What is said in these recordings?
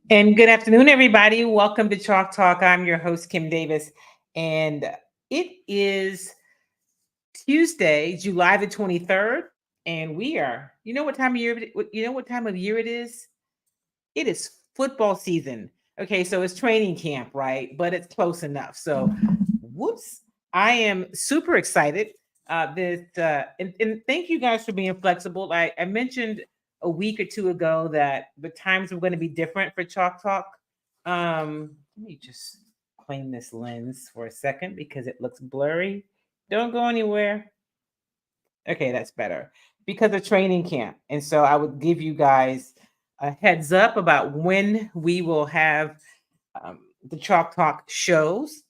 And good afternoon, everybody. Welcome to Chalk Talk. I'm your host, Kim Davis, and it is Tuesday, July the 23rd, and we are. You know what time of year? You know what time of year it is? It is football season. Okay, so it's training camp, right? But it's close enough. So, whoops! I am super excited. And thank you guys for being flexible. I mentioned a week or two ago that the times were going to be different for Chalk Talk. Let me just clean this lens for a second because it looks blurry. Don't go anywhere. Okay, that's better because of training camp. And so I would give you guys a heads up about when we will have the Chalk Talk shows.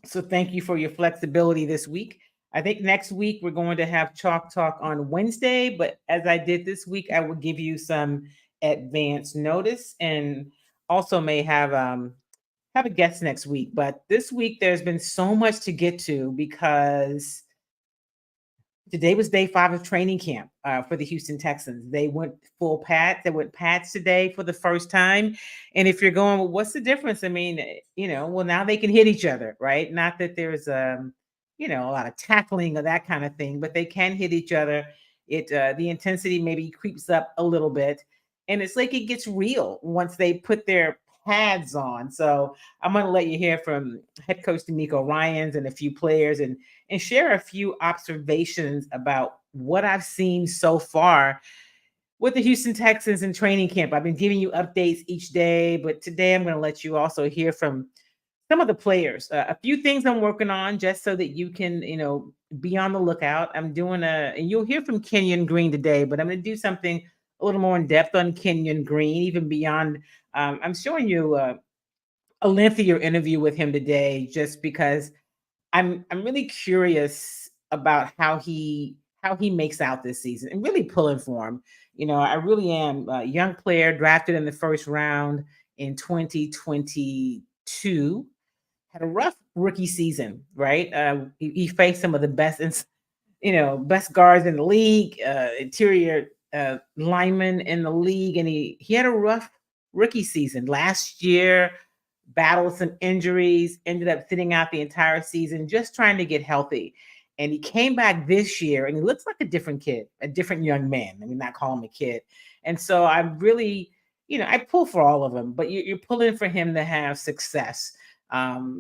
So thank you for your flexibility this week. I think next week we're going to have Chalk Talk on Wednesday, but as I did this week, I will give you some advance notice and also may have a guest next week. But this week there's been so much to get to because today was day 5 of training camp for the Houston Texans. They went full pads. They went pads today for the first time. And if you're going, well, what's the difference? I mean, well, now they can hit each other, right? Not that there's, a lot of tackling or that kind of thing, but they can hit each other. The intensity maybe creeps up a little bit, and it's like it gets real once they put their pads on. So I'm going to let you hear from head coach DeMeco Ryans and a few players and share a few observations about what I've seen so far with the Houston Texans in training camp. I've been giving you updates each day, but today I'm going to let you also hear from some of the players. A few things I'm working on just so that you can, be on the lookout. I'm doing and you'll hear from Kenyon Green today, but I'm going to do something a little more in depth on Kenyon Green, even beyond. I'm showing you a lengthier interview with him today, just because I'm really curious about how he makes out this season and really pulling for him. I really am a young player drafted in the first round in 2022. Had a rough rookie season, right? He faced some of the best guards in the league, interior linemen in the league, and he had a rough rookie season last year. Battled some injuries, ended up sitting out the entire season, just trying to get healthy. And he came back this year, and he looks like a different kid, a different young man. I mean, not call him a kid. And so I'm really, I pull for all of them, but you're pulling for him to have success.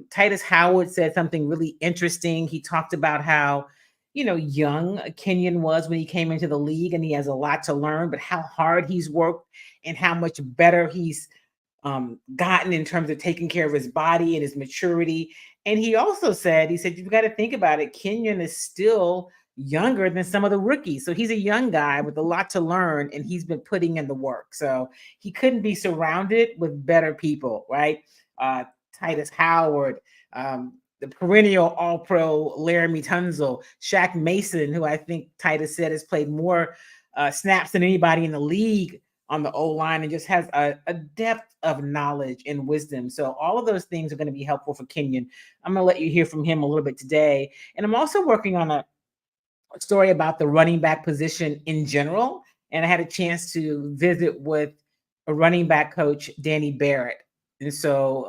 Titus Howard said something really interesting. He talked about how, young Kenyon was when he came into the league, and he has a lot to learn, but how hard he's worked and how much better he's gotten in terms of taking care of his body and his maturity. And he said, you've got to think about it. Kenyon is still younger than some of the rookies. So he's a young guy with a lot to learn, and he's been putting in the work. So he couldn't be surrounded with better people, right? Titus Howard, the perennial All-Pro Laramie Tunzel, Shaq Mason, who I think Titus said has played more snaps than anybody in the league on the O line, and just has a depth of knowledge and wisdom. So all of those things are going to be helpful for Kenyon. I'm going to let you hear from him a little bit today. And I'm also working on a story about the running back position in general. And I had a chance to visit with a running back coach, Danny Barrett. And so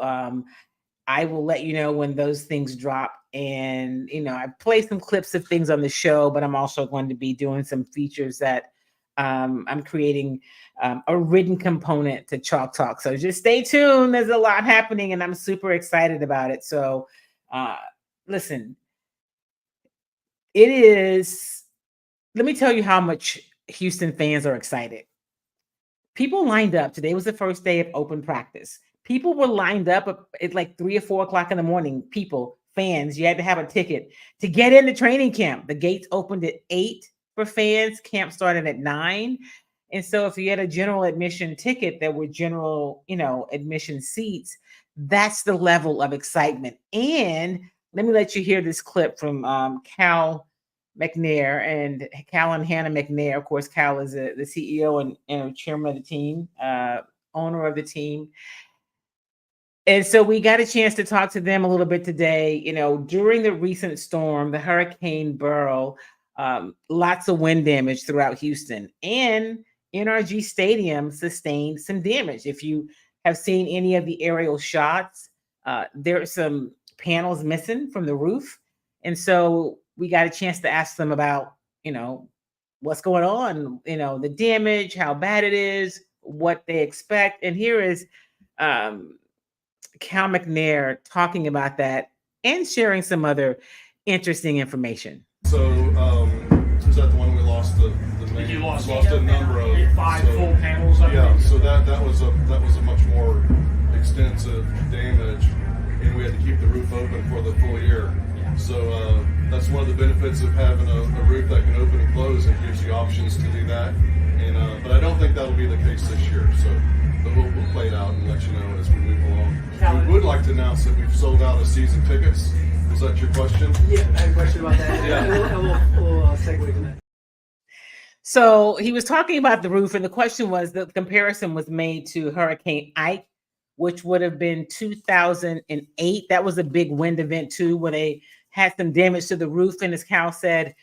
I will let you know when those things drop. And, I play some clips of things on the show, but I'm also going to be doing some features that I'm creating a written component to Chalk Talk. So just stay tuned. There's a lot happening, and I'm super excited about it. So listen, it is, let me tell you how much Houston fans are excited. People lined up. Today was the first day of open practice. People were lined up at like 3 or 4 o'clock in the morning. Fans, you had to have a ticket to get into training camp. The gates opened at 8 for fans. Camp started at 9. And so if you had a general admission ticket, there were general, admission seats. That's the level of excitement. And let me let you hear this clip from Cal McNair and Cal and Hannah McNair. Of course, Cal is the CEO and chairman of the team, owner of the team. And so we got a chance to talk to them a little bit today. During the recent storm, the Hurricane Beryl, lots of wind damage throughout Houston, and NRG Stadium sustained some damage. If you have seen any of the aerial shots, there are some panels missing from the roof. And so we got a chance to ask them about, what's going on, the damage, how bad it is, what they expect. And here is Cal McNair talking about that and sharing some other interesting information. So, is that the one we lost the main? You lost a number of 5 full panels. So that was a much more extensive damage, and we had to keep the roof open for the full year. Yeah. So that's one of the benefits of having a roof that can open and close. It gives you options to do that. And but I don't think that'll be the case this year. So, but we'll play it out and let you know as we move along. We would like to announce that we've sold out of season tickets. Was that your question? Yeah, I have a question about that. Yeah. We'll segue to that. So he was talking about the roof, and the question was, the comparison was made to Hurricane Ike, which would have been 2008. That was a big wind event too, where they had some damage to the roof. And as Cal said,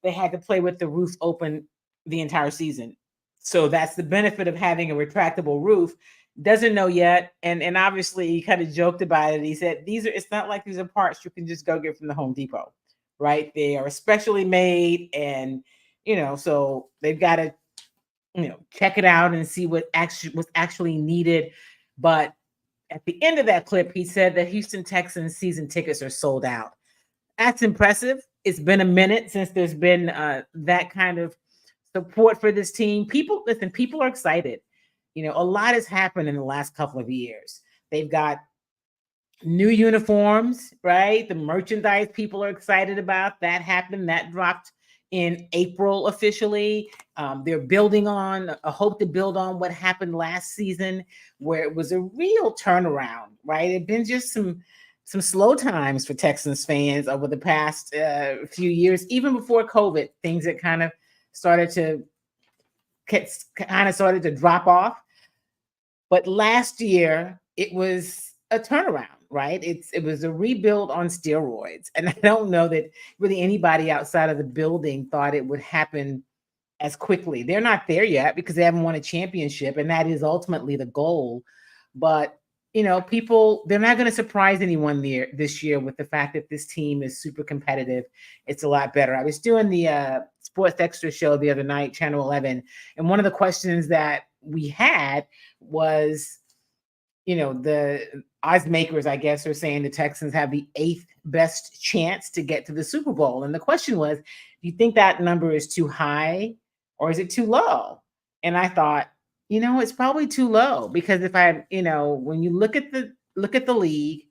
they had to play with the roof open the entire season. So that's the benefit of having a retractable roof. Doesn't know yet. And obviously he kind of joked about it. He said, it's not like these are parts you can just go get from the Home Depot, right? They are specially made, and, so they've got to, check it out and see what's actually needed. But at the end of that clip, he said that Houston Texans season tickets are sold out. That's impressive. It's been a minute since there's been that kind of support for this team. People are excited. A lot has happened in the last couple of years. They've got new uniforms, right? The merchandise people are excited about. That happened. That dropped in April officially. They're hope to build on what happened last season, where it was a real turnaround, right? It'd been just some slow times for Texans fans over the past few years, even before COVID. Things that kind of started to drop off. But last year, it was a turnaround, right? It was a rebuild on steroids. And I don't know that really anybody outside of the building thought it would happen as quickly. They're not there yet because they haven't won a championship, and that is ultimately the goal. But, people, they're not going to surprise anyone this year with the fact that this team is super competitive. It's a lot better. I was doing the Sports Extra show the other night, Channel 11, and one of the questions that we had was, the odds makers, I guess, are saying the Texans have the 8th best chance to get to the Super Bowl. And the question was, do you think that number is too high or is it too low? And I thought, it's probably too low, because if when you look at the league,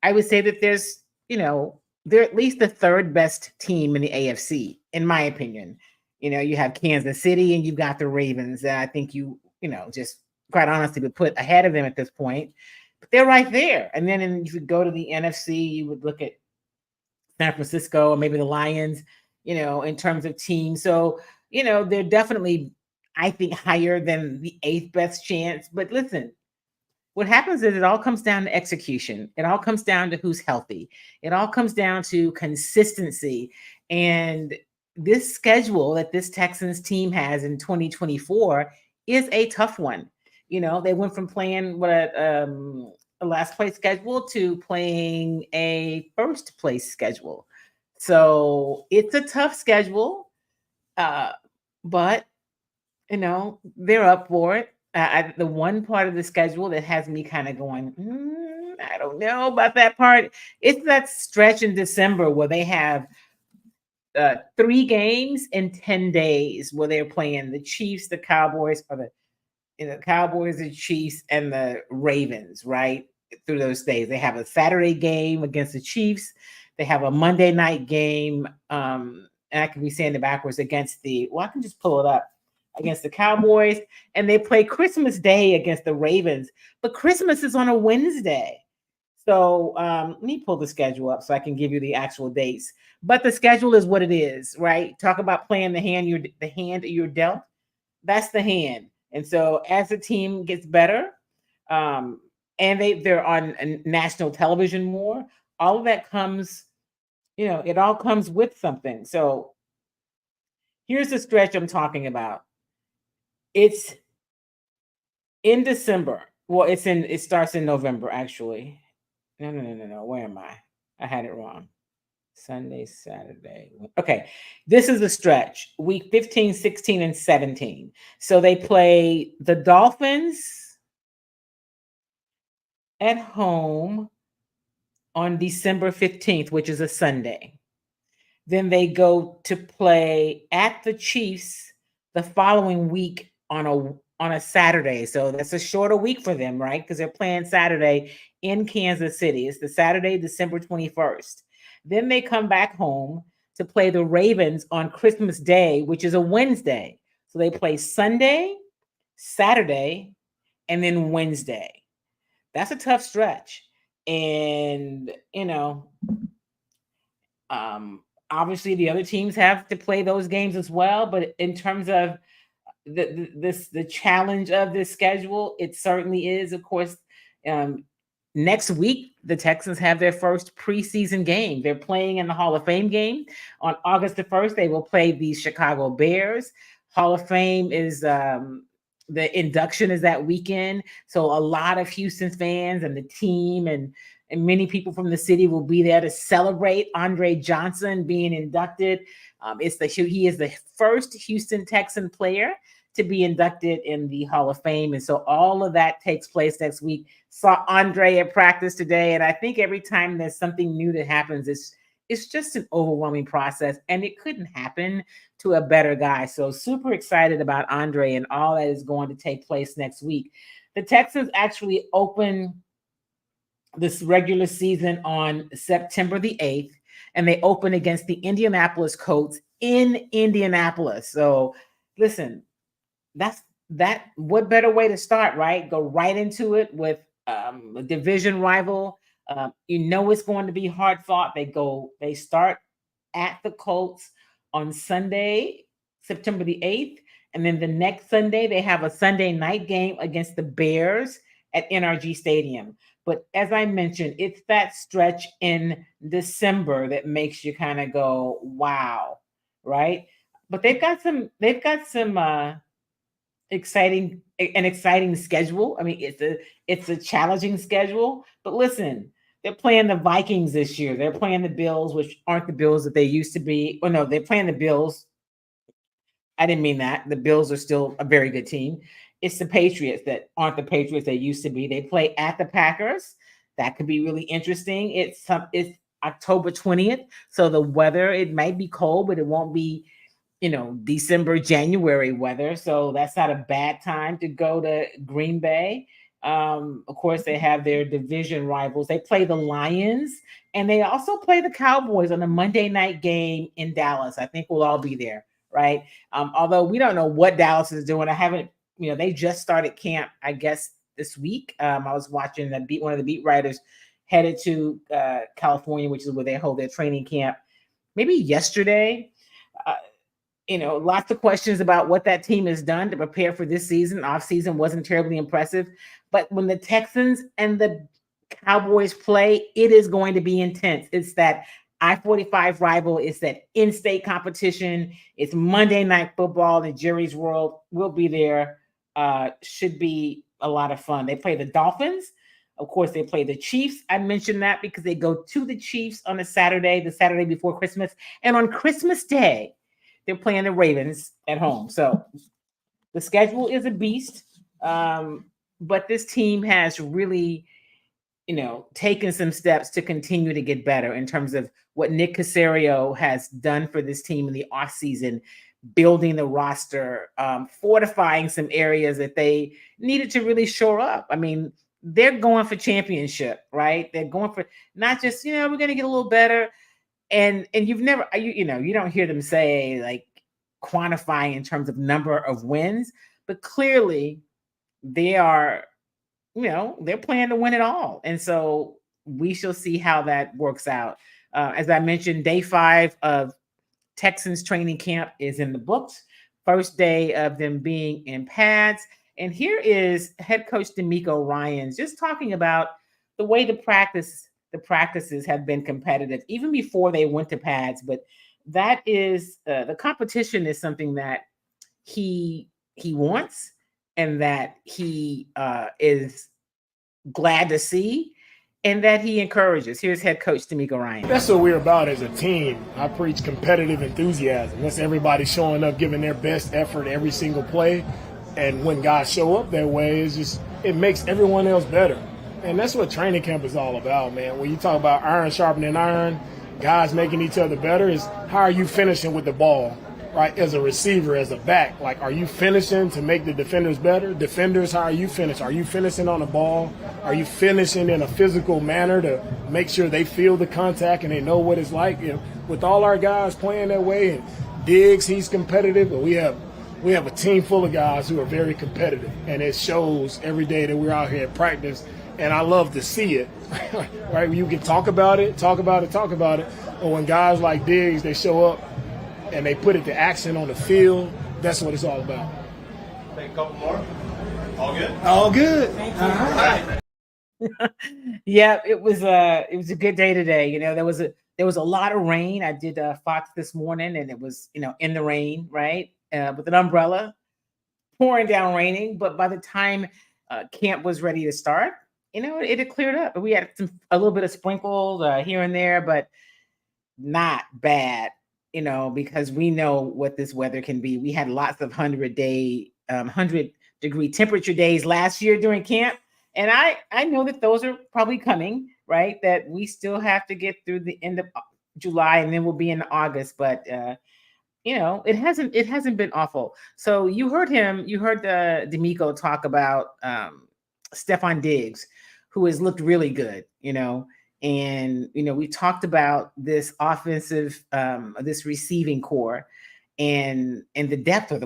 I would say that there's, they're at least the 3rd best team in the AFC, in my opinion. You have Kansas City and you've got the Ravens that I think just quite honestly would put ahead of them at this point. But they're right there. And then if you go to the NFC, you would look at San Francisco or maybe the Lions, in terms of teams. So, they're definitely, I think, higher than the 8th best chance. But listen, what happens is it all comes down to execution. It all comes down to who's healthy. It all comes down to consistency. And this schedule that this Texans team has in 2024 is a tough one. They went from playing a last place schedule to playing a first place schedule. So it's a tough schedule, but they're up for it. The one part of the schedule that has me kind of going, I don't know about that part. It's that stretch in December where they have 3 games in 10 days where they're playing the Chiefs, the Cowboys, or the Cowboys, the Chiefs, and the Ravens, right? Through those days. They have a Saturday game against the Chiefs. They have a Monday night game. And I can be saying it backwards, against I can just pull it up, against the Cowboys. And they play Christmas Day against the Ravens. But Christmas is on a Wednesday. So let me pull the schedule up so I can give you the actual dates. But the schedule is what it is, right? Talk about playing the hand you're dealt. That's the hand. And so as the team gets better, and they're on national television more, all of that comes, it all comes with something. So here's the stretch I'm talking about. It's in December, Well, it starts in November, actually. No. Where am I? I had it wrong. Sunday, Saturday. Okay. This is the stretch. Week 15, 16, and 17. So they play the Dolphins at home on December 15th, which is a Sunday. Then they go to play at the Chiefs the following week on a Saturday. So that's a shorter week for them, right? Because they're playing Saturday in Kansas City. It's the Saturday, December 21st. Then they come back home to play the Ravens on Christmas Day, which is a Wednesday. So they play Sunday, Saturday, and then Wednesday. That's a tough stretch. And, obviously the other teams have to play those games as well. But in terms of the challenge of this schedule, it certainly is. Of course, next week the Texans have their first preseason game. They're playing in the Hall of Fame game on August the 1st. They will play the Chicago Bears. Hall of Fame is the induction is that weekend, so a lot of Houston fans and the team and many people from the city will be there to celebrate Andre Johnson being inducted. He is the first Houston Texan player to be inducted in the Hall of Fame. And so all of that takes place next week. Saw Andre at practice today. And I think every time there's something new that happens, it's just an overwhelming process. And it couldn't happen to a better guy. So super excited about Andre and all that is going to take place next week. The Texans actually open this regular season on September the 8th, and they open against the Indianapolis Colts in Indianapolis. So listen, what better way to start, right? Go right into it with a division rival. It's going to be hard fought. They start at the Colts on Sunday, September the 8th. And then the next Sunday, they have a Sunday night game against the Bears at NRG Stadium. But as I mentioned, it's that stretch in December that makes you kind of go, wow, right? But they've got some exciting schedule. I mean, it's a challenging schedule, but listen, they're playing the Vikings this year. They're playing the Bills, which aren't the Bills that they used to be. Oh no, they're playing the Bills. I didn't mean that. The Bills are still a very good team. It's the Patriots that aren't the Patriots they used to be. They play at the Packers. That could be really interesting. It's October 20th, so the weather, it might be cold, but it won't be December, January weather. So that's not a bad time to go to Green Bay. Of course, they have their division rivals. They play the Lions, and they also play the Cowboys on a Monday night game in Dallas. I think we'll all be there, right? Although we don't know what Dallas is doing. I haven't, they just started camp, I guess, this week. I was watching one of the beat writers headed to California, which is where they hold their training camp, maybe yesterday. Lots of questions about what that team has done to prepare for this season. Off season wasn't terribly impressive, but when the Texans and the Cowboys play, it is going to be intense. It's that I-45 rival. It's that in-state competition. It's Monday Night Football in Jerry's World. We'll be there. Should be a lot of fun. They play the Dolphins. Of course, they play the Chiefs. I mentioned that because they go to the Chiefs on the Saturday before Christmas. And on Christmas Day, they're playing the Ravens at home. So the schedule is a beast. But this team has really, taken some steps to continue to get better in terms of what Nick Caserio has done for this team in the offseason, building the roster, fortifying some areas that they needed to really shore up. I mean, they're going for championship, right? They're going for not just, we're going to get a little better. And you've never, you don't hear them say like quantifying in terms of number of wins, but clearly they are, they're planning to win it all. And so we shall see how that works out. As I mentioned, day 5 of Texans training camp is in the books. First day of them being in pads. And here is head coach DeMeco Ryans just talking about the way the practices have been competitive even before they went to pads. But that is the competition is something that he wants and that he is glad to see and that he encourages. Here's head coach DeMeco Ryans. That's what we're about as a team. I preach competitive enthusiasm. That's everybody showing up, giving their best effort every single play. And when guys show up that way, it makes everyone else better. And that's what training camp is all about, man. When you talk about iron sharpening iron, guys making each other better, is how are you finishing with the ball, right? As a receiver, as a back, like, are you finishing to make the defenders better? Defenders, how are you finishing? Are you finishing on the ball? Are you finishing in a physical manner to make sure they feel the contact and they know what it's like? You know, with all our guys playing that way, and Diggs, he's competitive, but we have a team full of guys who are very competitive, and it shows every day that we're out here at practice. And I love to see it, right? You can talk about it. But when guys like Diggs, they show up and they put it to action on the field, that's what it's all about. Take a couple more. All good? All good. Yeah, it was a good day today. You know, there was a lot of rain. I did Fox this morning, and it was, you know, in the rain, right, with an umbrella, pouring down raining. But by the time camp was ready to start, you know, it had cleared up. We had a little bit of sprinkles here and there, but not bad, you know, because we know what this weather can be. We had lots of 100-degree temperature days last year during camp. And I know that those are probably coming, right? That we still have to get through the end of July, and then we'll be in August. But you know, it hasn't been awful. So you heard DeMeco talk about Stefon Diggs, who has looked really good, you know. And, you know, we talked about this offensive, this receiving core and the depth of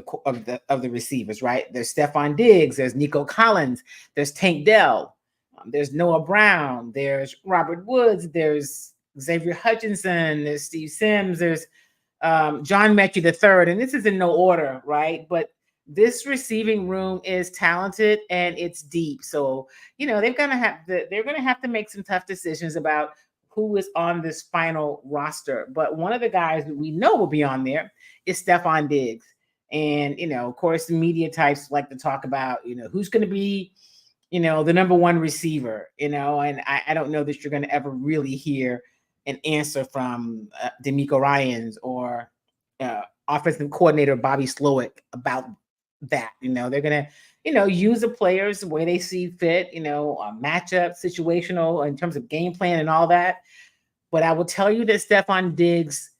the receivers, right? There's Stefon Diggs, there's Nico Collins, there's Tank Dell, there's Noah Brown, there's Robert Woods, there's Xavier Hutchinson, there's Steve Sims, there's John Mechie III, and this is in no order, right? But this receiving room is talented and it's deep. So, you know, they're going to have to make some tough decisions about who is on this final roster. But one of the guys that we know will be on there is Stefon Diggs. And, you know, of course, the media types like to talk about, you know, who's going to be, you know, the number one receiver, you know, and I don't know that you're going to ever really hear an answer from DeMeco Ryans or offensive coordinator Bobby Slowick about that. You know, they're going to, you know, use the players the way they see fit, you know, matchup, situational in terms of game plan and all that. But I will tell you that Stefon Diggs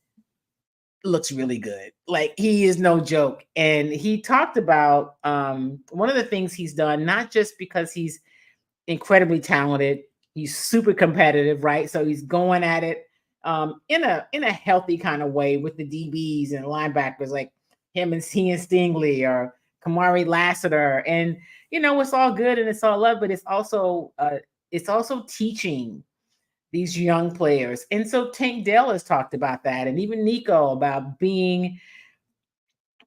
looks really good. Like, he is no joke. And he talked about one of the things he's done, not just because he's incredibly talented, he's super competitive, right? So he's going at it in a healthy kind of way with the DBs and linebackers like him and Stingley or Kamari Lassiter. And, you know, it's all good and it's all love, but it's also teaching these young players. And so Tank Dell has talked about that, and even Nico about being,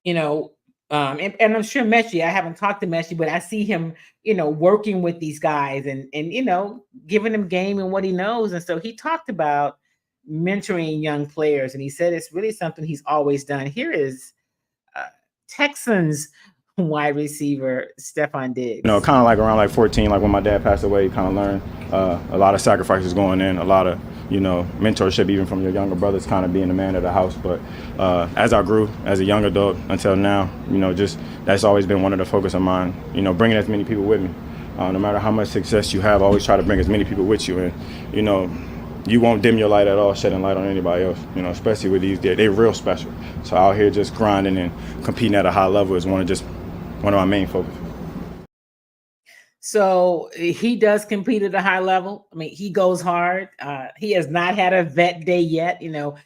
you know, and I'm sure Mechie, I haven't talked to Mechie, but I see him, you know, working with these guys and you know, giving them game and what he knows. And so he talked about mentoring young players, and he said it's really something he's always done. Here is Texans wide receiver Stefon Diggs. You know, kind of like around like 14, like when my dad passed away, you kind of learned a lot of sacrifices going in, a lot of, you know, mentorship even from your younger brothers, kind of being the man of the house. But as I grew as a young adult until now, you know, just that's always been one of the focus of mine, you know, bringing as many people with me. No matter how much success you have, always try to bring as many people with you. And, you know, you won't dim your light at all, shedding light on anybody else, you know, especially with these, they're real special. So out here just grinding and competing at a high level is one of my main focuses. So he does compete at a high level. I mean, he goes hard. He has not had a vet day yet. You know,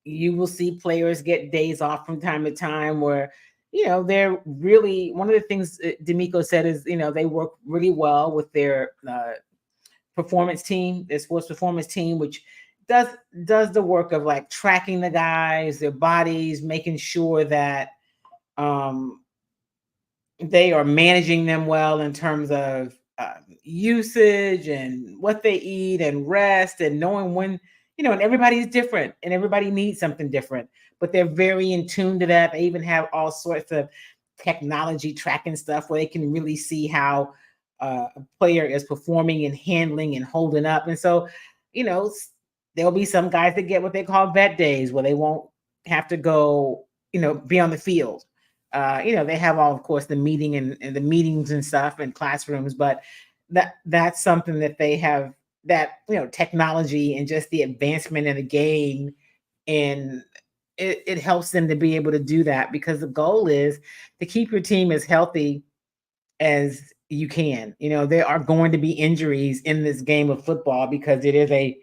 you will see players get days off from time to time where, you know, they're really, one of the things DeMeco said is, you know, they work really well with their performance team, their sports performance team, which does the work of like tracking the guys, their bodies, making sure that they are managing them well in terms of usage and what they eat and rest and knowing when, you know, and everybody's different and everybody needs something different, but they're very in tune to that. They even have all sorts of technology tracking stuff where they can really see how a player is performing and handling and holding up. And so, there'll be some guys that get what they call vet days where they won't have to go, be on the field. They have all, of course, the meeting and the meetings and stuff in classrooms, but that's something that they have, that, technology and just the advancement in the game, and it helps them to be able to do that, because the goal is to keep your team as healthy as you can. There are going to be injuries in this game of football because it is a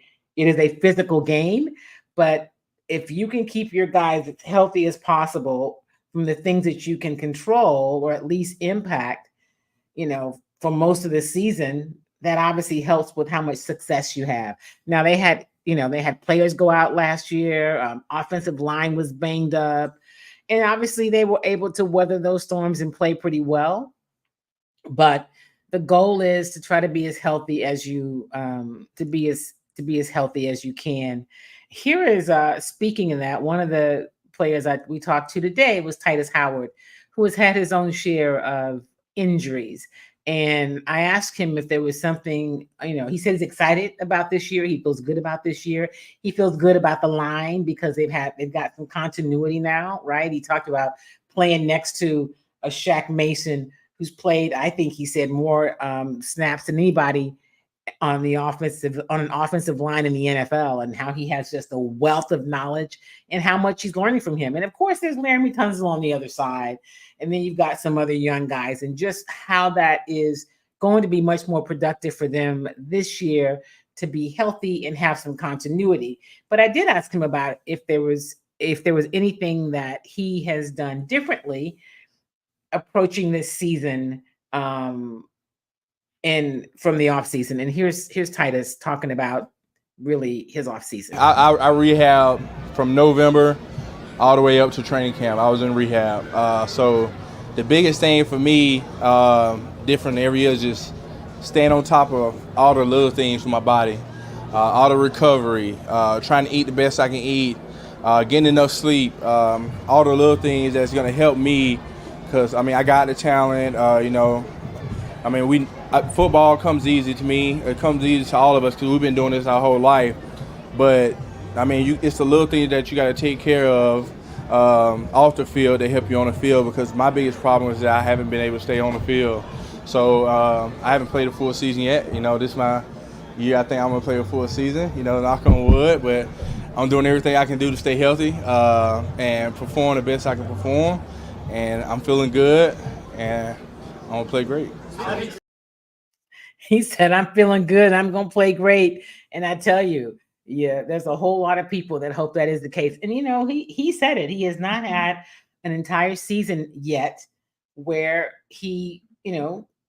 physical game, but if you can keep your guys as healthy as possible from the things that you can control or at least impact, for most of the season, that obviously helps with how much success you have. Now they had players go out last year. Offensive line was banged up, and obviously they were able to weather those storms and play pretty well. But the goal is to try to be as healthy as you as healthy as you can. Here is speaking of that, one of the players that we talked to today was Titus Howard, who has had his own share of injuries. And I asked him if there was something, he said he's excited about this year. He feels good about this year. He feels good about the line because they've got some continuity now, right? He talked about playing next to a Shaq Mason, who's played, I think he said, more snaps than anybody on an offensive line in the NFL, and how he has just a wealth of knowledge and how much he's learning from him. And of course, there's Laramie Tunsil on the other side. And then you've got some other young guys, and just how that is going to be much more productive for them this year to be healthy and have some continuity. But I did ask him about if there was anything that he has done differently approaching this season, and from the off season. And here's Titus talking about really his off season. I rehab from November all the way up to training camp. I was in rehab. So the biggest thing for me, different areas, just staying on top of all the little things for my body, all the recovery, trying to eat the best I can eat, getting enough sleep, all the little things that's going to help me, because, I got the talent, football comes easy to me. It comes easy to all of us because we've been doing this our whole life. But, it's the little things that you got to take care of off the field that help you on the field, because my biggest problem is that I haven't been able to stay on the field. So I haven't played a full season yet. This is my year. I think I'm going to play a full season, knock on wood. But I'm doing everything I can do to stay healthy and perform the best I can perform. And I'm feeling good, and I'm going to play great. He said, I'm feeling good. I'm going to play great. And I tell you, yeah, there's a whole lot of people that hope that is the case. And, he said it. He has not had an entire season yet where he,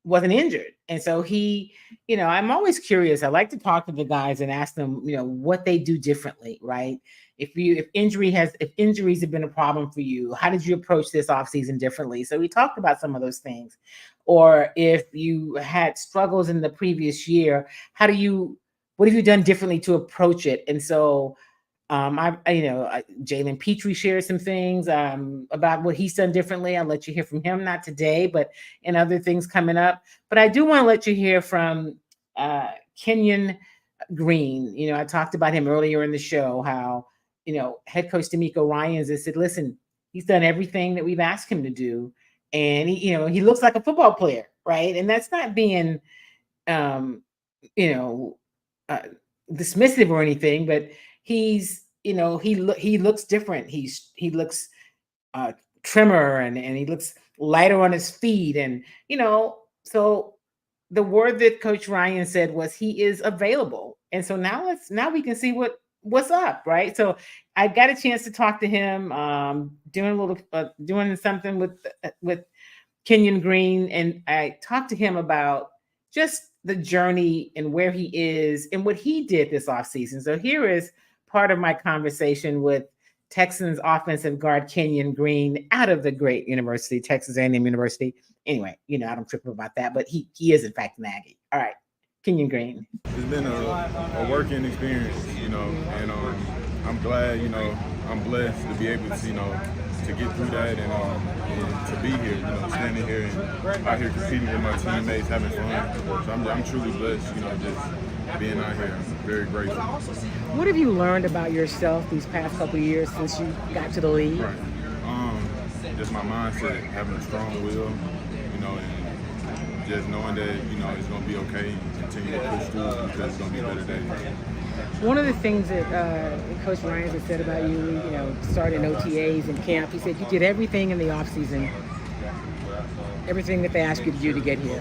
wasn't injured. And so I'm always curious. I like to talk to the guys and ask them, what they do differently, right? If injuries have been a problem for you, how did you approach this offseason differently? So we talked about some of those things. Or if you had struggles in the previous year, what have you done differently to approach it? And so Jalen Petrie shared some things about what he's done differently. I'll let you hear from him, not today, but in other things coming up. But I do want to let you hear from Kenyon Green. I talked about him earlier in the show, how, head coach DeMeco Ryans has said, listen, he's done everything that we've asked him to do. And he looks like a football player, right? And that's not being, dismissive or anything, but he's, he looks different. He looks trimmer and he looks lighter on his feet. And, so the word that Coach Ryan said was he is available. And so now we can see what's up, right? So I got a chance to talk to him, doing something with Kenyon Green, and I talked to him about just the journey and where he is and what he did this offseason. So here is part of my conversation with Texans offensive guard Kenyon Green out of the great university, Texas A&M University. Anyway, I don't trip about that, but he is in fact an Aggie. All right, Kenyon Green. It's been a working experience, and I'm glad, I'm blessed to be able to, to get through that and to be here, standing here and out here competing with my teammates, having fun. So I'm truly blessed, just being out here. I'm very grateful. What have you learned about yourself these past couple of years since you got to the league? Right. Just my mindset, having a strong will, and just knowing that, it's going to be okay and continue to push through because it's going to be better days. One of the things that Coach Ryans has said about you, starting OTAs and camp, he said you did everything in the offseason, everything that they asked you to do to get here.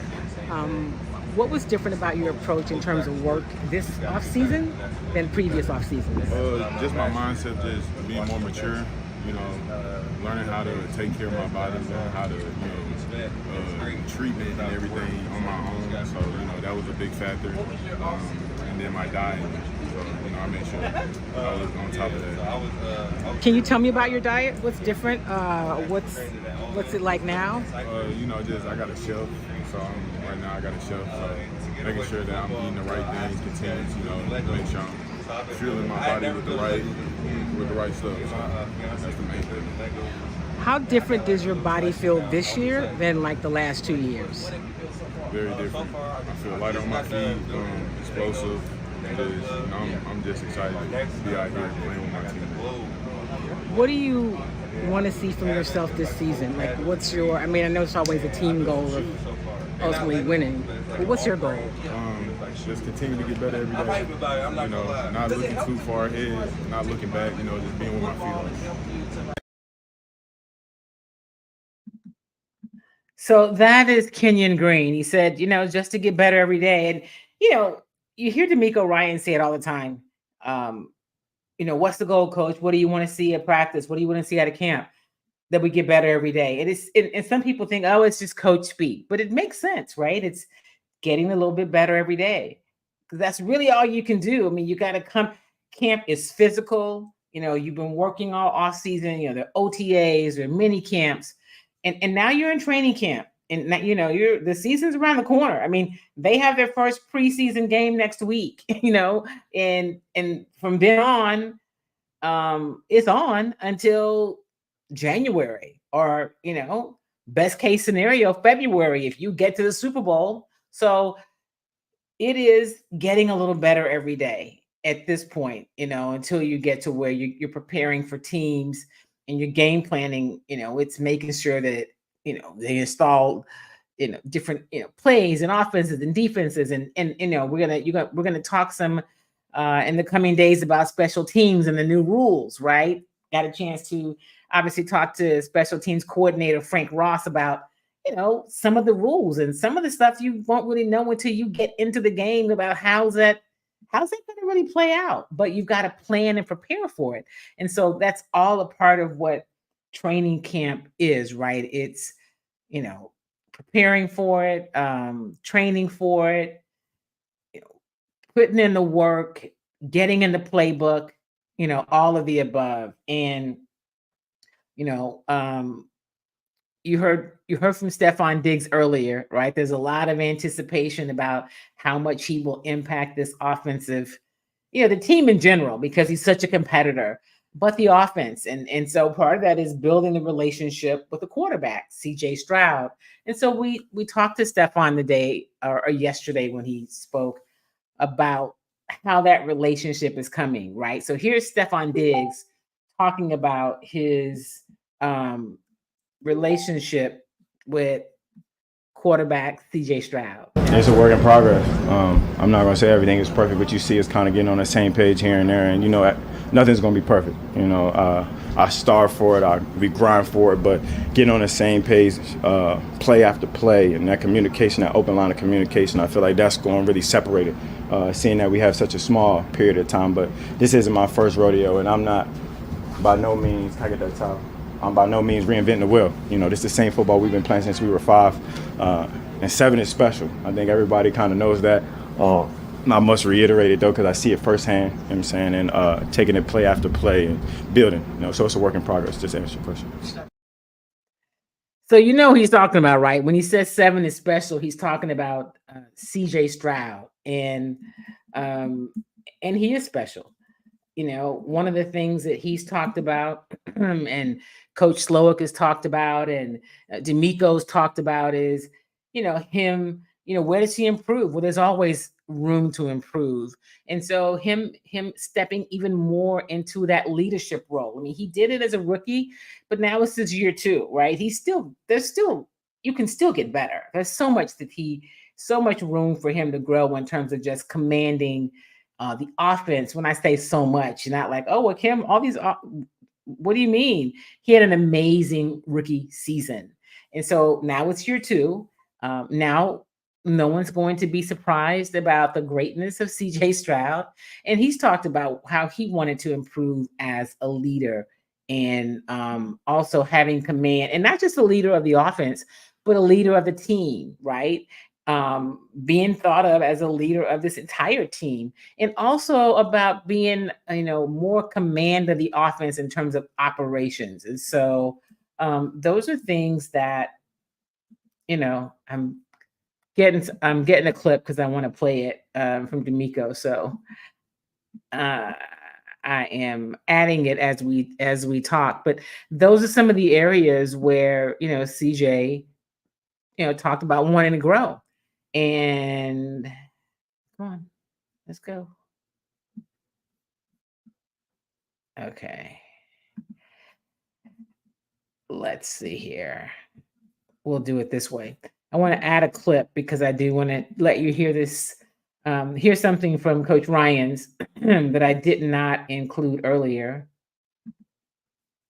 What was different about your approach in terms of work this offseason than previous off seasons? Just my mindset, just being more mature, learning how to take care of my body, learning how to, treatment and everything on my own. So, that was a big factor. And then my diet. So, I made sure I was on top of that. Can you tell me about your diet? What's different? What's it like now? Just I got a shelf. So right now I got a shelf. So making sure that I'm eating the right things, continues, make sure I'm fueling my body with the right stuff. So that's the main thing. How different does your body feel this year than like the last 2 years? Very different. I feel light on my feet, explosive. I'm just excited to be out here playing with my team. What do you want to see from yourself this season? Like, what's your? I know it's always a team goal of ultimately winning, but what's your goal? Just continue to get better every day. Not looking too far ahead, not looking back. Just being with my feet on. So that is Kenyon Green. He said, just to get better every day. And, you hear DeMeco Ryans say it all the time. What's the goal, coach? What do you want to see at practice? What do you want to see out of camp? That we get better every day. And some people think, oh, it's just coach speak, but it makes sense, right? It's getting a little bit better every day. Because that's really all you can do. You got to come. Camp is physical. You've been working all off season, the OTAs or mini camps. And now you're in training camp. And the season's around the corner. They have their first preseason game next week, and from then on, it's on until January or, best case scenario, February, if you get to the Super Bowl. So it is getting a little better every day at this point, until you get to where you're preparing for teams and your game planning, it's making sure that, they install, different, plays and offenses and defenses. And we're going to talk some in the coming days about special teams and the new rules, right? Got a chance to obviously talk to special teams coordinator Frank Ross about, some of the rules and some of the stuff you won't really know until you get into the game about how's that going to really play out. But you've got to plan and prepare for it. And so that's all a part of what training camp is, right? It's, preparing for it, training for it, putting in the work, getting in the playbook, all of the above. And, you heard from Stefon Diggs earlier, right? There's a lot of anticipation about how much he will impact this offensive, the team in general, because he's such a competitor, but the offense. And so part of that is building the relationship with the quarterback, CJ Stroud. And so we talked to Stefon today or yesterday when he spoke about how that relationship is coming, right? So here's Stefon Diggs talking about his relationship with quarterback CJ Stroud. It's a work in progress. I'm not going to say everything is perfect, but you see us kind of getting on the same page here and there. And, nothing's going to be perfect. I starve for it. We grind for it. But getting on the same page, play after play, and that communication, that open line of communication, I feel like that's going to really separate it, seeing that we have such a small period of time. But this isn't my first rodeo, and I'm not by no means, can I get that towel? I'm by no means reinventing the wheel. This is the same football we've been playing since we were 5. And 7 is special. I think everybody kind of knows that. I must reiterate it, though, because I see it firsthand, you know what I'm saying, and taking it play after play and building. So it's a work in progress, just to answer your question. So he's talking about, right? When he says 7 is special, he's talking about CJ Stroud. And he is special. one of the things that he's talked about and Coach Slowick has talked about and DeMeco's talked about is, him, where does he improve? Well, there's always room to improve. And so him stepping even more into that leadership role. I mean, he did it as a rookie, but now it's his year 2, right? You can still get better. There's so much room for him to grow in terms of just commanding the offense. When I say so much, you're not like, oh, well, Kim, all these, what do you mean? He had an amazing rookie season. And so now it's year 2. Now no one's going to be surprised about the greatness of CJ Stroud. And he's talked about how he wanted to improve as a leader and also having command, and not just a leader of the offense, but a leader of the team, right? Being thought of as a leader of this entire team, and also about being, more command of the offense in terms of operations. And so those are things that, I'm getting a clip because I want to play it from DeMeco. So I am adding it as we talk. But those are some of the areas where, CJ, talked about wanting to grow. And come on, let's go. Okay. Let's see here. We'll do it this way. I want to add a clip because I do want to let you hear this. Here's something from Coach Ryans that I did not include earlier.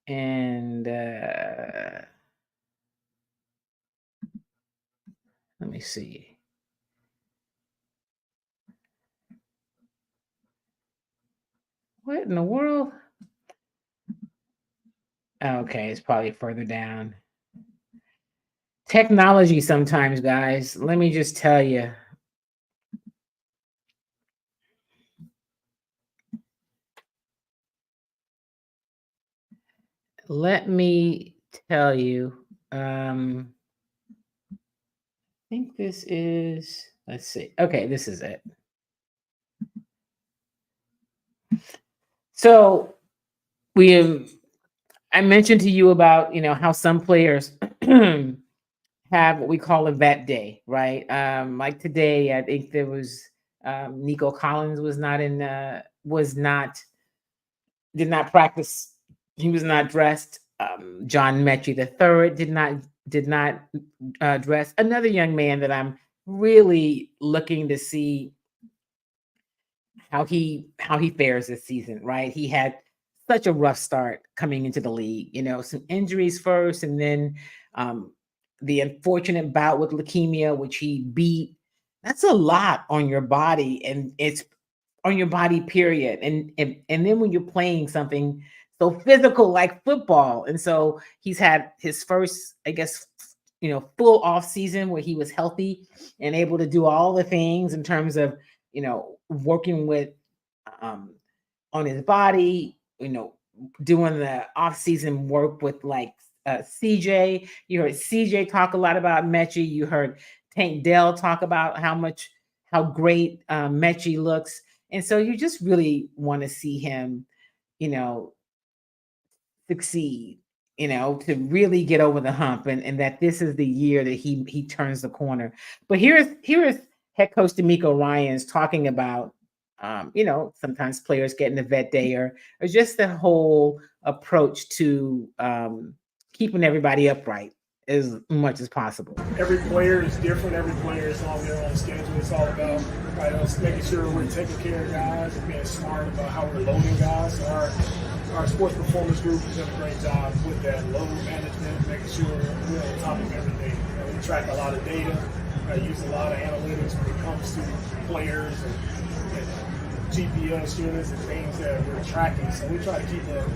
And let me see. What in the world? Okay, it's probably further down. Technology sometimes, guys. Let me just tell you. Let me tell you. I think this is, let's see. Okay, this is it. So I mentioned to you about, how some players have what we call a vet day, right? Like today, I think there was Nico Collins did not practice. He was not dressed. John Mechie III did not dress. Another young man that I'm really looking to see how he fares this season, right? He had such a rough start coming into the league, some injuries first, and then the unfortunate bout with leukemia, which he beat. That's a lot on your body, and it's on your body, period. And then when you're playing something so physical like football, and so he's had his first, I guess, full off season where he was healthy and able to do all the things in terms of, working with on his body, doing the off season work with like CJ. You heard CJ talk a lot about Mechie. You heard Tank Dell talk about how great Mechie looks. And so you just really want to see him, succeed, to really get over the hump, and that this is the year that he turns the corner. But here is head coach DeMeco Ryans talking about, sometimes players getting a vet day or just the whole approach to keeping everybody upright as much as possible. Every player is different. Every player is on their own schedule. It's all about us making sure we're taking care of guys and being smart about how we're loading guys. So our sports performance group has done a great job with that load management, making sure we're on top of everything. We track a lot of data. I use a lot of analytics when it comes to players and GPS units and things that we're tracking. So we try to keep a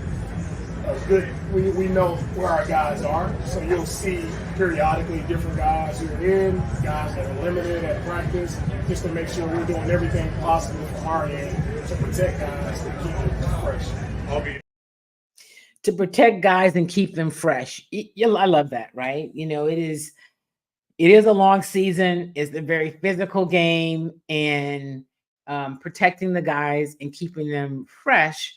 good, we know where our guys are. So you'll see periodically different guys who are in, guys that are limited at practice, just to make sure we're doing everything possible from our end to protect guys and keep them fresh. To protect guys and keep them fresh. I love that, right? It is a long season. It's a very physical game, and protecting the guys and keeping them fresh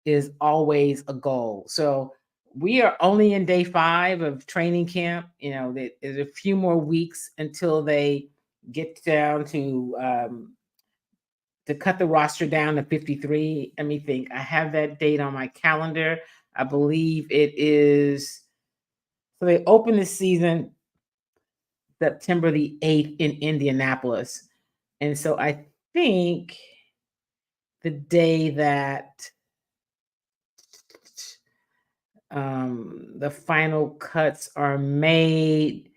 is always a goal. So we are only in day 5 of training camp. There's a few more weeks until they get down to cut the roster down to 53. Let me think. I have that date on my calendar. I believe it is. So they open the season September the 8th in Indianapolis. And so I think the day that the final cuts are made,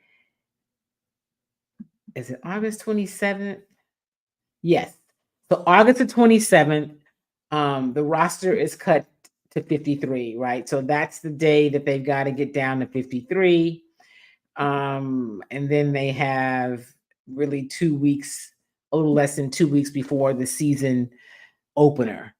is it August 27th? Yes. So August the 27th, the roster is cut to 53, right? So that's the day that they've got to get down to 53. And then they have really 2 weeks, a little less than 2 weeks before the season opener.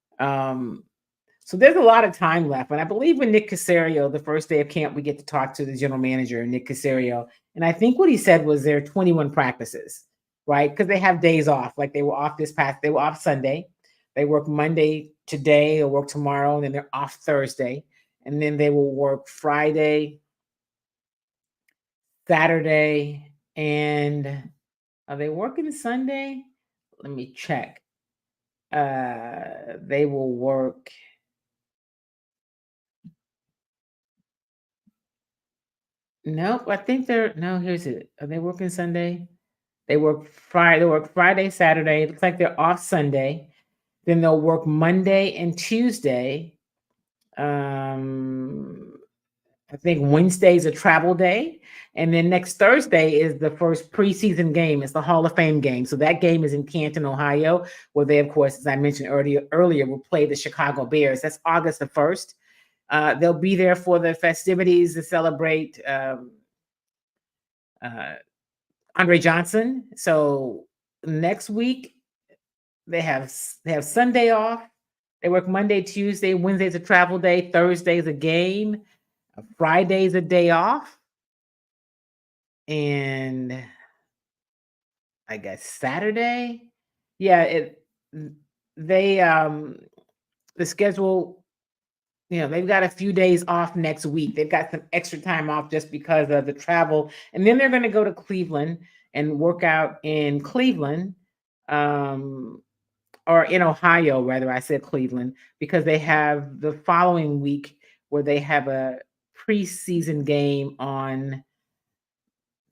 So there's a lot of time left. And I believe with Nick Caserio, the first day of camp, we get to talk to the general manager, Nick Caserio. And I think what he said was there are 21 practices, right? Because they have days off. Like they were off Sunday. They work Monday today, they'll work tomorrow, and then they're off Thursday. And then they will work Friday, Saturday, and are they working Sunday? Let me check. They will work. Nope, I think here's it. Are they working Sunday? They work Friday, Saturday. It looks like they're off Sunday. Then they'll work Monday and Tuesday. I think Wednesday's a travel day. And then next Thursday is the first preseason game. It's the Hall of Fame game. So that game is in Canton, Ohio, where they, of course, as I mentioned earlier, will play the Chicago Bears. That's August the 1st. They'll be there for the festivities to celebrate Andre Johnson. So next week they have Sunday off. They work Monday, Tuesday, Wednesday's a travel day, Thursday's a game, Friday's a day off, and I guess Saturday. Yeah, the schedule. They've got a few days off next week. They've got some extra time off just because of the travel. And then they're going to go to Cleveland and work out in Cleveland, or in Ohio, rather. I said Cleveland, because they have the following week where they have a preseason game on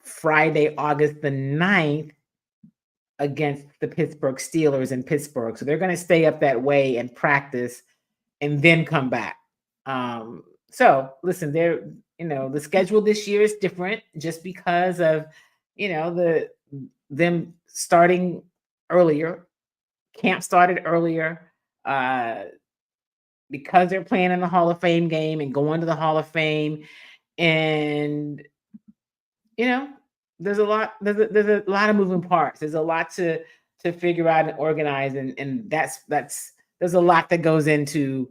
Friday, August the 9th against the Pittsburgh Steelers in Pittsburgh. So they're going to stay up that way and practice and then come back. So listen, the schedule this year is different just because of, them starting earlier. Camp started earlier, because they're playing in the Hall of Fame game and going to the Hall of Fame. And, there's a lot of moving parts. There's a lot to figure out and organize. And there's a lot that goes into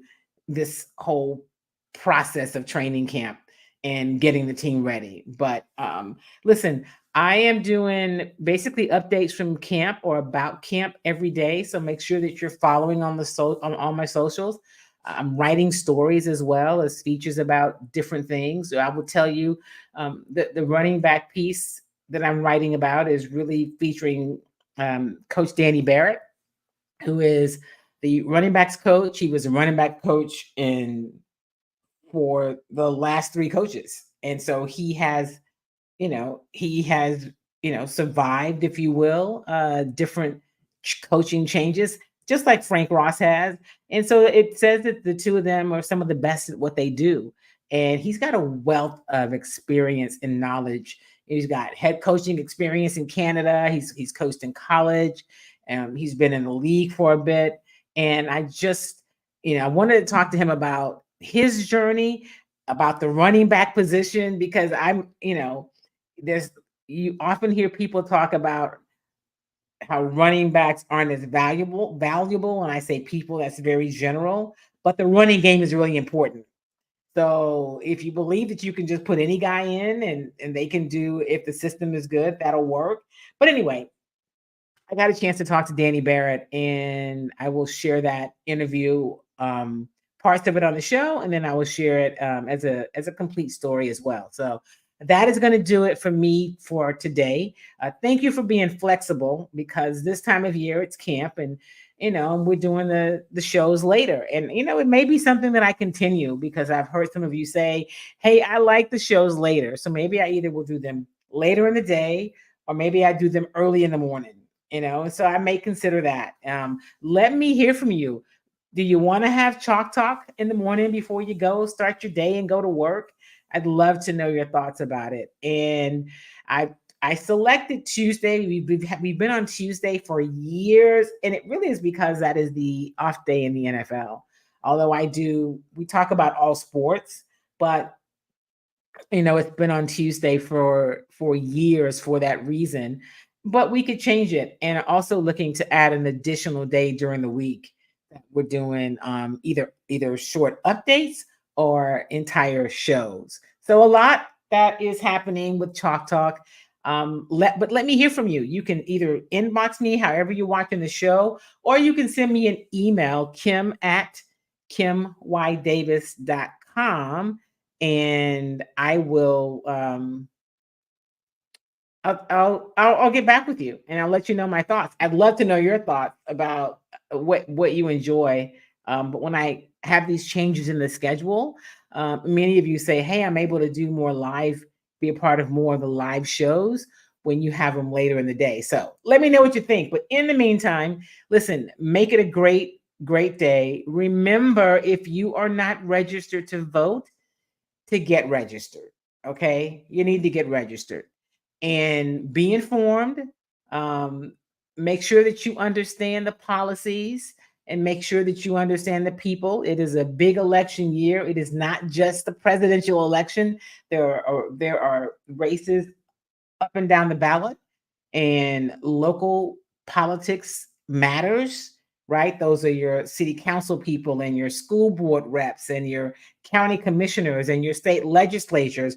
this whole process of training camp and getting the team ready. But listen, I am doing basically updates from camp or about camp every day. So make sure that you're following on all my socials. I'm writing stories as well as features about different things. So I will tell you the running back piece that I'm writing about is really featuring Coach Danny Barrett, who is the running backs coach. He was a running back coach for the last 3 coaches. And so he has survived, if you will, different coaching changes, just like Frank Ross has. And so it says that the two of them are some of the best at what they do. And he's got a wealth of experience and knowledge. He's got head coaching experience in Canada. He's coached in college. He's been in the league for a bit. And I just, I wanted to talk to him about his journey, about the running back position, because you often hear people talk about how running backs aren't as valuable. And I say people, that's very general, but the running game is really important. So if you believe that you can just put any guy in and they can do, if the system is good, that'll work. But anyway, I got a chance to talk to Danny Barrett, and I will share that interview parts of it on the show, and then I will share it as a complete story as well. So that is going to do it for me for today. Thank you for being flexible, because this time of year it's camp, and we're doing the shows later, and it may be something that I continue, because I've heard some of you say, hey, I like the shows later, so maybe I either will do them later in the day, or maybe I do them early in the morning, and so I may consider that. Let me hear from you. Do you want to have Chalk Talk in the morning before you start your day and go to work? I'd love to know your thoughts about it. And I selected Tuesday. We've been on Tuesday for years, and it really is because that is the off day in the NFL. Although we talk about all sports, but it's been on Tuesday for years for that reason. But we could change it, and also looking to add an additional day during the week that we're doing either short updates or entire shows. So a lot that is happening with Chalk Talk. But let me hear from you. You can either inbox me however you're watching the show, or you can send me an email, kim@kimydavis.com, and I will I'll get back with you, and I'll let you know my thoughts. I'd love to know your thoughts about what you enjoy. But when I have these changes in the schedule, many of you say, hey, I'm able to do more live, be a part of more of the live shows when you have them later in the day. So let me know what you think. But in the meantime, listen, make it a great, great day. Remember, if you are not registered to vote, to get registered. Okay. You need to get registered and be informed. Make sure that you understand the policies, and make sure that you understand the people. It is a big election year. It is not just the presidential election. There are races up and down the ballot, and local politics matters, right? Those are your city council people and your school board reps and your county commissioners and your state legislatures.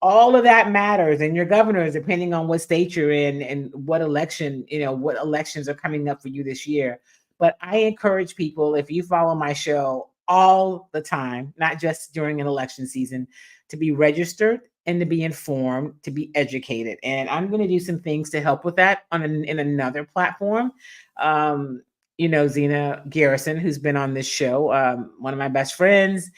All of that matters, and your governors, depending on what state you're in and what election, what elections are coming up for you this year. But I encourage people, if you follow my show all the time, not just during an election season, to be registered and to be informed, to be educated. And I'm going to do some things to help with that in another platform. Zena Garrison, who's been on this show, one of my best friends,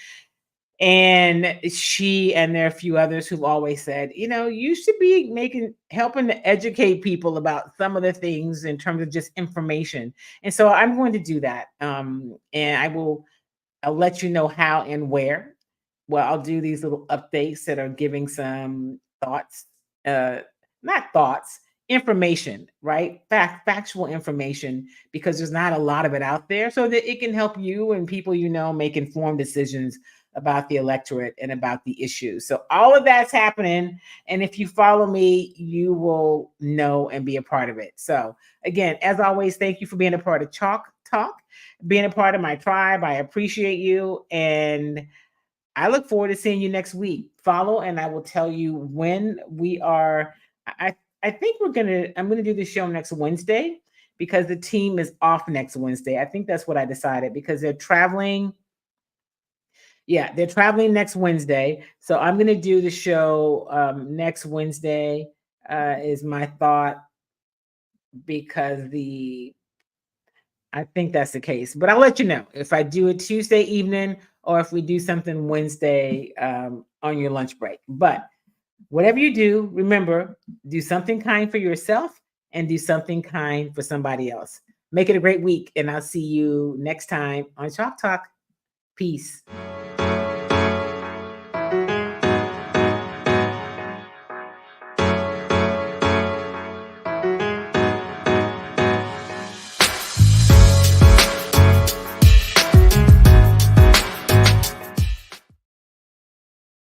and she, and there are a few others who've always said, you should be helping to educate people about some of the things in terms of just information. And so I'm going to do that. And I'll let you know how and where. Well, I'll do these little updates that are giving some thoughts, not thoughts, information, right? Factual information, because there's not a lot of it out there, so that it can help you and people make informed decisions about the electorate and about the issues. So all of that's happening. And if you follow me, you will know and be a part of it. So again, as always, thank you for being a part of Chalk Talk, being a part of my tribe. I appreciate you. And I look forward to seeing you next week. Follow, and I will tell you when we are. I think I'm going to do the show next Wednesday, because the team is off next Wednesday. I think that's what I decided, because they're traveling. Yeah, they're traveling next Wednesday. So I'm going to do the show next Wednesday, is my thought, because I think that's the case. But I'll let you know if I do it Tuesday evening, or if we do something Wednesday on your lunch break. But whatever you do, remember, do something kind for yourself and do something kind for somebody else. Make it a great week, and I'll see you next time on Chalk Talk. Peace.